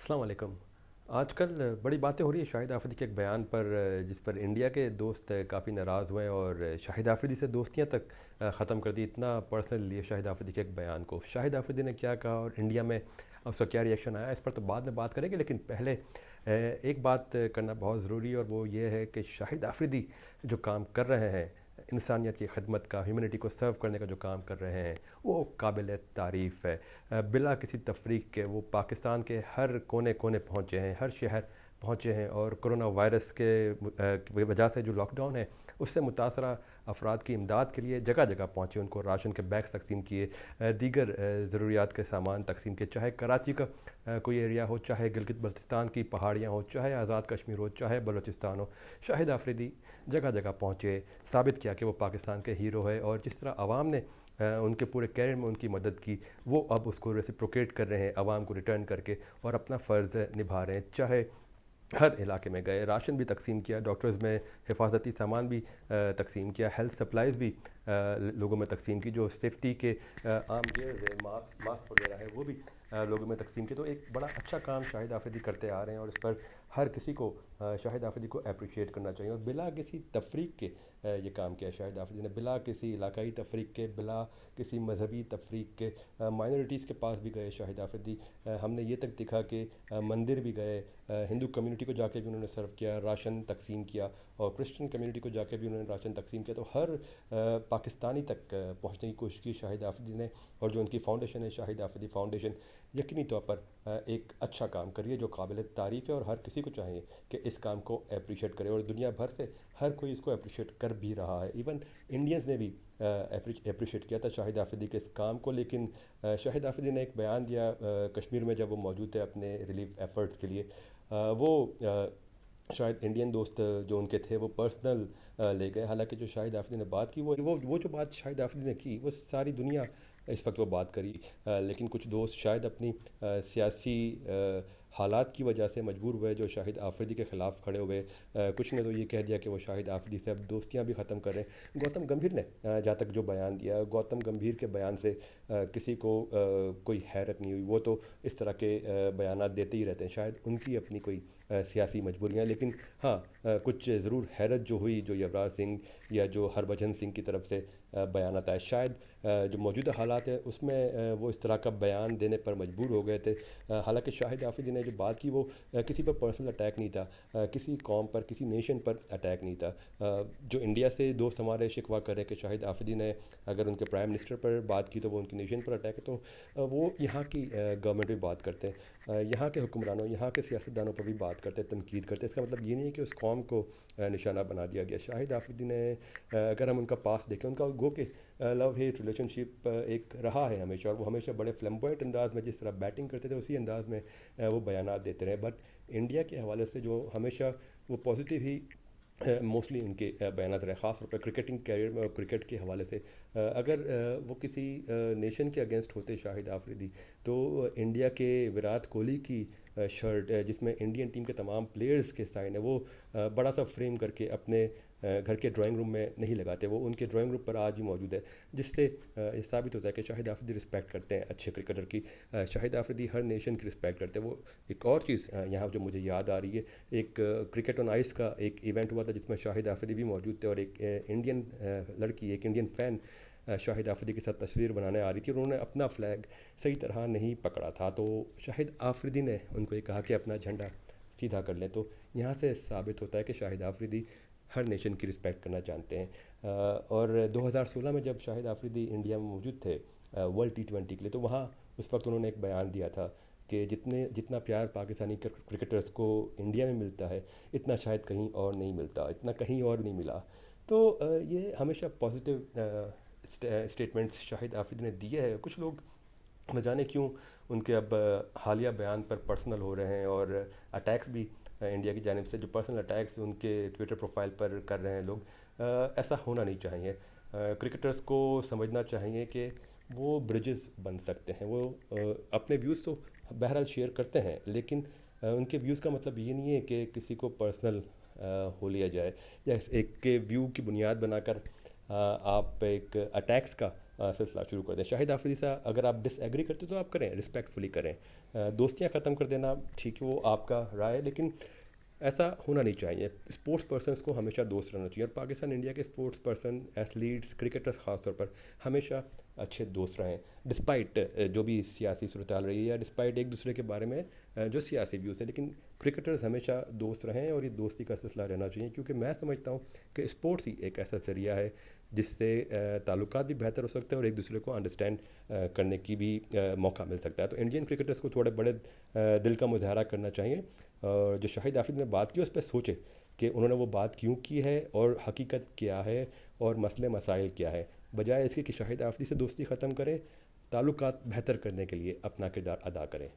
अस्सलाम वालेकुम। आजकल बड़ी बातें हो रही है शाहिद आफरीदी के एक बयान पर, जिस पर इंडिया के दोस्त काफ़ी नाराज़ हुए और शाहिद आफरीदी से दोस्तियां तक ख़त्म कर दी। इतना पर्सनल लिए शाहिद आफरीदी के एक बयान को। शाहिद आफरीदी ने क्या कहा और इंडिया में उसका क्या रिएक्शन आया, इस पर तो बाद में बात करेंगे, लेकिन पहले एक बात करना बहुत ज़रूरी है, और वो ये है कि शाहिद आफरीदी जो काम कर रहे हैं, इंसानियत की खिदमत का, ह्यूमनिटी को सर्व करने का जो काम कर रहे हैं, वो काबिल तारीफ़ है। बिला किसी तफरीक के वो पाकिस्तान के हर कोने कोने पहुँचे हैं, हर शहर पहुँचे हैं, और कोरोना वायरस के वजह से जो लॉकडाउन है उससे मुतासरा अफराद की इमदाद के लिए जगह जगह पहुँचे, उनको राशन के बैग्स तकसीम किए, दीगर ज़रूरियात के सामान तकसीम किए, चाहे कराची का कोई एरिया हो, चाहे गिलगित बल्तिस्तान की पहाड़ियाँ हो, चाहे आज़ाद कश्मीर हो, चाहे बलूचिस्तान हो। शाहिद आफरीदी जगह जगह पहुँचे, साबित किया कि वो पाकिस्तान के हीरो है, और जिस तरह आवाम ने उनके पूरे कैरियर में उनकी मदद की, वो अब उसको रेसिप्रोकेट कर रहे हैं आवाम को रिटर्न करके, और अपना फ़र्ज़ निभा रहे हैं। चाहे हर इलाके में गए, राशन भी तकसीम किया, डॉक्टर्स में हिफाजती सामान भी तकसीम किया, हेल्थ सप्लाइज़ भी लोगों में तकसीम की, जो सेफ्टी के आम गेयर्स है, मास्क मास्क वगैरह है, वो भी लोगों में तकसीम की। तो एक बड़ा अच्छा काम शाहिद आफरीदी करते आ रहे हैं, और इस पर हर किसी को शाहिद आफरीदी को अप्रिशिएट करना चाहिए। और बिला किसी तफरीक के ये काम किया शाहिद आफरीदी ने, बिला किसी इलाकाई तफरीक के, बिला किसी मजहबी तफरीक के। माइनॉरिटीज़ के पास भी गए शाहिद आफरीदी। हमने ये तक दिखा कि मंदिर भी गए, हिंदू कम्युनिटी को जाके भी उन्होंने सर्व किया, राशन तकसीम किया, और क्रिश्चियन कम्युनिटी को जाके भी उन्होंने राशन तकसीम किया। तो हर पाकिस्तानी तक पहुंचने की कोशिश की शाहिद आफरीदी ने, और जो उनकी फ़ाउंडेशन है शाहिद आफरीदी फ़ाउंडेशन, यकीनी तौर पर एक अच्छा काम करिए जो काबिल तारीफ़ है, और हर किसी को चाहिए कि इस काम को अप्रिशिएट करे, और दुनिया भर से हर कोई इसको अप्रिशिएट कर भी रहा है। इवन इंडियंस ने भी अप्रिशिएट किया था शाहिद आफरीदी के इस काम को। लेकिन शाहिद आफरीदी ने एक बयान दिया कश्मीर में, जब वो मौजूद थे अपने रिलीफ एफर्ट्स के लिए। वो शायद इंडियन दोस्त जो उनके थे वो पर्सनल ले गए। हालांकि जो शाहिद आफरीदी ने बात की, वो जो बात शाहिद आफरीदी ने की, वो सारी दुनिया इस वक्त वो बात करी। लेकिन कुछ दोस्त शायद अपनी सियासी हालात की वजह से मजबूर हुए, जो शाहिद आफरीदी के ख़िलाफ़ खड़े हुए। कुछ ने तो ये कह दिया कि वो शाहिद आफरीदी से अब दोस्तियां भी ख़त्म कर रहे हैं। गौतम गंभीर ने जहाँ तक जो बयान दिया, गौतम गंभीर के बयान से किसी को कोई हैरत नहीं हुई। वो तो इस तरह के बयानात देते ही रहते हैं, शायद उनकी अपनी कोई सियासी मजबूरियाँ। लेकिन हाँ, कुछ ज़रूर हैरत जो हुई, जो युवराज सिंह या जो हरभजन सिंह की तरफ से बयान आए, शायद जो मौजूदा हालात है उसमें वो इस तरह का बयान देने पर मजबूर हो गए थे। हालांकि शाहिद आफरीदी ने जो बात की, वो किसी पर पर्सनल अटैक नहीं था, किसी कौम पर, किसी नेशन पर अटैक नहीं था। जो इंडिया से दोस्त हमारे शिकवा कर रहे हैं कि शाहिद आफरीदी ने अगर उनके प्राइम मिनिस्टर पर बात की तो वो उनकी नेशन पर अटैक है, तो वो यहाँ की गवर्नमेंट भी बात करते हैं, यहाँ के हुक्मरानों, यहाँ के सियासतदानों पर भी बात करते हैं, तनकीद करते हैं। इसका मतलब ये नहीं है कि उस कौम को निशाना बना दिया गया। शाहिद आफरीदी ने अगर हम उनका पास देखें, उनका गो के लव हेट रिलेशनशिप एक रहा है हमेशा, और वो हमेशा बड़े फ्लैम्बॉयंट अंदाज में जिस तरह बैटिंग करते थे उसी अंदाज में वो बयानात देते रहे। बट इंडिया के हवाले से जो हमेशा वो पॉजिटिव ही मोस्टली उनके बयानात रहे, ख़ास तौर पर क्रिकेटिंग कैरियर में और क्रिकेट के हवाले से। अगर वो किसी नेशन के अगेंस्ट होते शाहिद आफरीदी, तो इंडिया के विराट कोहली की शर्ट जिसमें इंडियन टीम के तमाम प्लेयर्स के साइन है, वो बड़ा सा फ्रेम करके अपने घर के ड्राइंग रूम में नहीं लगाते, वो उनके ड्राइंग रूम पर आज भी मौजूद है। जिससे ये साबित होता है कि शाहिद आफरीदी रिस्पेक्ट करते हैं अच्छे क्रिकेटर की। शाहिद आफरीदी हर नेशन की रिस्पेक्ट करते हैं। वो एक और चीज़ यहाँ जो मुझे याद आ रही है, एक क्रिकेट ऑन आइस का एक इवेंट हुआ था जिसमें शाहिद आफरीदी भी मौजूद थे, और एक इंडियन लड़की, एक इंडियन फ़ैन शाहिद आफरीदी के साथ तस्वीर बनाने आ रही थी, और उन्होंने अपना फ़्लैग सही तरह नहीं पकड़ा था। तो शाहिद आफरीदी ने उनको ये कहा कि अपना झंडा सीधा कर लें। तो यहाँ से साबित होता है कि शाहिद आफरीदी हर नेशन की रिस्पेक्ट करना जानते हैं। और 2016 में जब शाहिद आफरीदी इंडिया में मौजूद थे वर्ल्ड T20 के लिए, तो वहाँ उस वक्त उन्होंने एक बयान दिया था कि जितना प्यार पाकिस्तानी क्रिकेटर्स को इंडिया में मिलता है, इतना शायद कहीं और नहीं मिलता, इतना कहीं और नहीं मिला। तो ये हमेशा पॉजिटिव स्टेटमेंट्स शाहिद आफरीदी ने दिए हैं। कुछ लोग न जाने क्यों उनके अब हालिया बयान पर पर्सनल हो रहे हैं, और अटैक्स भी इंडिया की जानिब से, जो पर्सनल अटैक्स उनके ट्विटर प्रोफाइल पर कर रहे हैं लोग। ऐसा होना नहीं चाहिए। क्रिकेटर्स को समझना चाहिए कि वो ब्रिजेस बन सकते हैं। वो अपने व्यूज़ तो बहरहाल शेयर करते हैं, लेकिन उनके व्यूज़ का मतलब ये नहीं है कि किसी को पर्सनल हो लिया जाए, या एक के व्यू की बुनियाद बनाकर आप एक अटैक्स का सिलसिला शुरू कर दें। शाहिद आफरीदी से अगर आप डिसएग्री करते तो आप करें, रिस्पेक्टफुली करें। दोस्तियाँ ख़त्म कर देना ठीक है, वो आपका राय है, लेकिन ऐसा होना नहीं चाहिए। स्पोर्ट्स पर्सन्स को हमेशा दोस्त रहना चाहिए, और पाकिस्तान इंडिया के स्पोर्ट्स पर्सन, एथलीट्स, क्रिकेटर्स ख़ास तौर पर हमेशा अच्छे दोस्त रहें, डिस्पाइट जो भी सियासी सूरत हाल रही है, या डिस्पाइट एक दूसरे के बारे में जो सियासी व्यूज़ है, लेकिन क्रिकेटर्स हमेशा दोस्त रहें और ये दोस्ती का सिलसिला रहना चाहिए। क्योंकि मैं समझता हूँ कि स्पोर्ट्स ही एक ऐसा ज़रिया है जिससे ताल्लुकात भी बेहतर हो सकते हैं और एक दूसरे को अंडरस्टैंड करने की भी मौका मिल सकता है। तो इंडियन क्रिकेटर्स को थोड़े बड़े दिल का मुजाहरा करना चाहिए, और जो शाहिद आफरीदी ने बात की उस पर सोचे कि उन्होंने वो बात क्यों की है और हकीकत क्या है और मसले मसाइल क्या है, बजाय इसके कि शाहिद आफरीदी से दोस्ती ख़त्म करें, ताल्लुकात बेहतर करने के लिए अपना किरदार अदा करें।